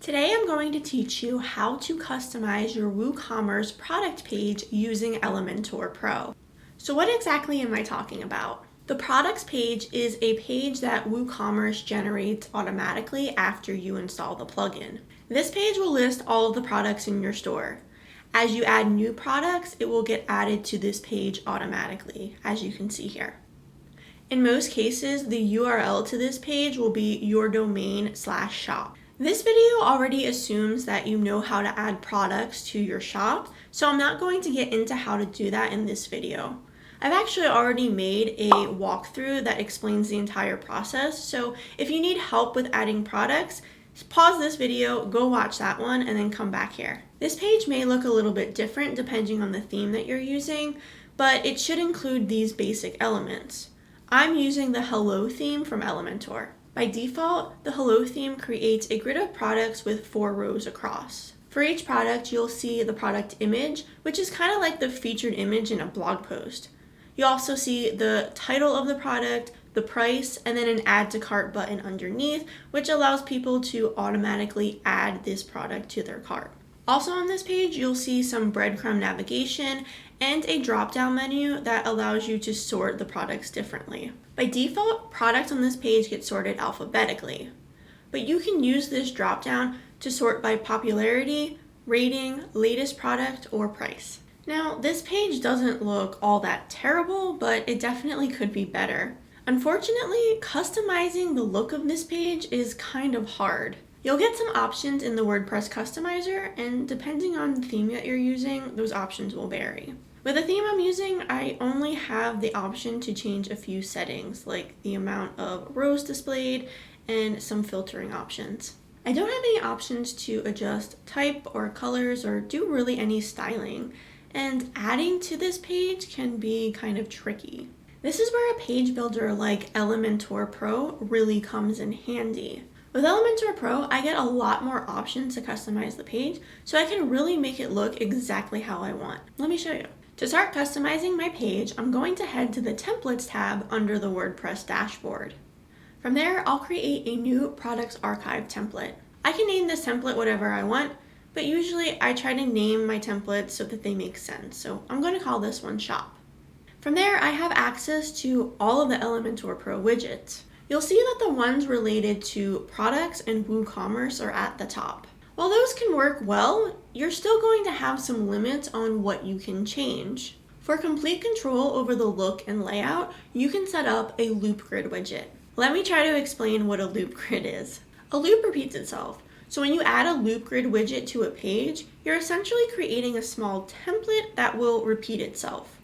Today I'm going to teach you how to customize your WooCommerce product page using Elementor Pro. So what exactly am I talking about? The products page is a page that WooCommerce generates automatically after you install the plugin. This page will list all of the products in your store. As you add new products, it will get added to this page automatically, as you can see here. In most cases, the URL to this page will be your domain/shop. This video already assumes that you know how to add products to your shop, so I'm not going to get into how to do that in this video. I've actually already made a walkthrough that explains the entire process, so if you need help with adding products, pause this video, go watch that one, and then come back here. This page may look a little bit different depending on the theme that you're using, but it should include these basic elements. I'm using the Hello theme from Elementor. By default, the Hello theme creates a grid of products with 4 rows across. For each product, you'll see the product image, which is kind of like the featured image in a blog post. You also see the title of the product, the price, and then an add to cart button underneath, which allows people to automatically add this product to their cart. Also on this page, you'll see some breadcrumb navigation and a drop-down menu that allows you to sort the products differently. By default, products on this page get sorted alphabetically, but you can use this drop-down to sort by popularity, rating, latest product, or price. Now, this page doesn't look all that terrible, but it definitely could be better. Unfortunately, customizing the look of this page is kind of hard. You'll get some options in the WordPress customizer, and depending on the theme that you're using, those options will vary. With the theme I'm using, I only have the option to change a few settings, like the amount of rows displayed and some filtering options. I don't have any options to adjust type or colors or do really any styling, and adding to this page can be kind of tricky. This is where a page builder like Elementor Pro really comes in handy. With Elementor Pro, I get a lot more options to customize the page, so I can really make it look exactly how I want. Let me show you. To start customizing my page, I'm going to head to the Templates tab under the WordPress dashboard. From there, I'll create a new Products Archive template. I can name this template whatever I want, but usually I try to name my templates so that they make sense, so I'm going to call this one Shop. From there, I have access to all of the Elementor Pro widgets. You'll see that the ones related to products and WooCommerce are at the top. While those can work well, you're still going to have some limits on what you can change. For complete control over the look and layout, you can set up a loop grid widget. Let me try to explain what a loop grid is. A loop repeats itself, so when you add a loop grid widget to a page, you're essentially creating a small template that will repeat itself.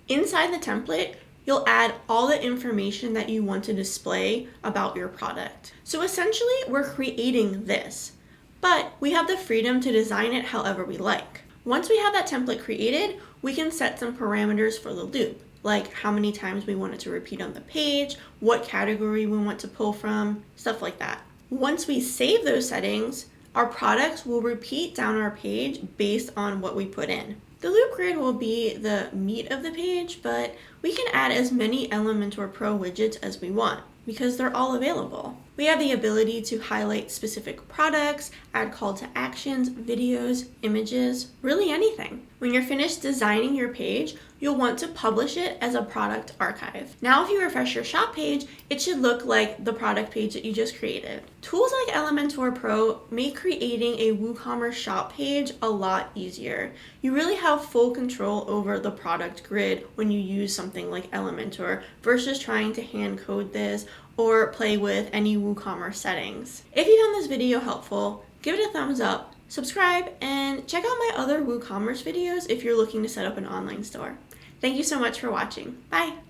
Inside the template, you'll add all the information that you want to display about your product. So essentially, we're creating this, but we have the freedom to design it however we like. Once we have that template created, we can set some parameters for the loop, like how many times we want it to repeat on the page, what category we want to pull from, stuff like that. Once we save those settings, our products will repeat down our page based on what we put in. The loop grid will be the meat of the page, but we can add as many Elementor Pro widgets as we want because they're all available. We have the ability to highlight specific products, add call to actions, videos, images, really anything. When you're finished designing your page, you'll want to publish it as a product archive. Now, if you refresh your shop page, it should look like the product page that you just created. Tools like Elementor Pro make creating a WooCommerce shop page a lot easier. You really have full control over the product grid when you use something like Elementor versus trying to hand code this or play with any WooCommerce settings. If you found this video helpful, give it a thumbs up, subscribe, and check out my other WooCommerce videos if you're looking to set up an online store. Thank you so much for watching. Bye!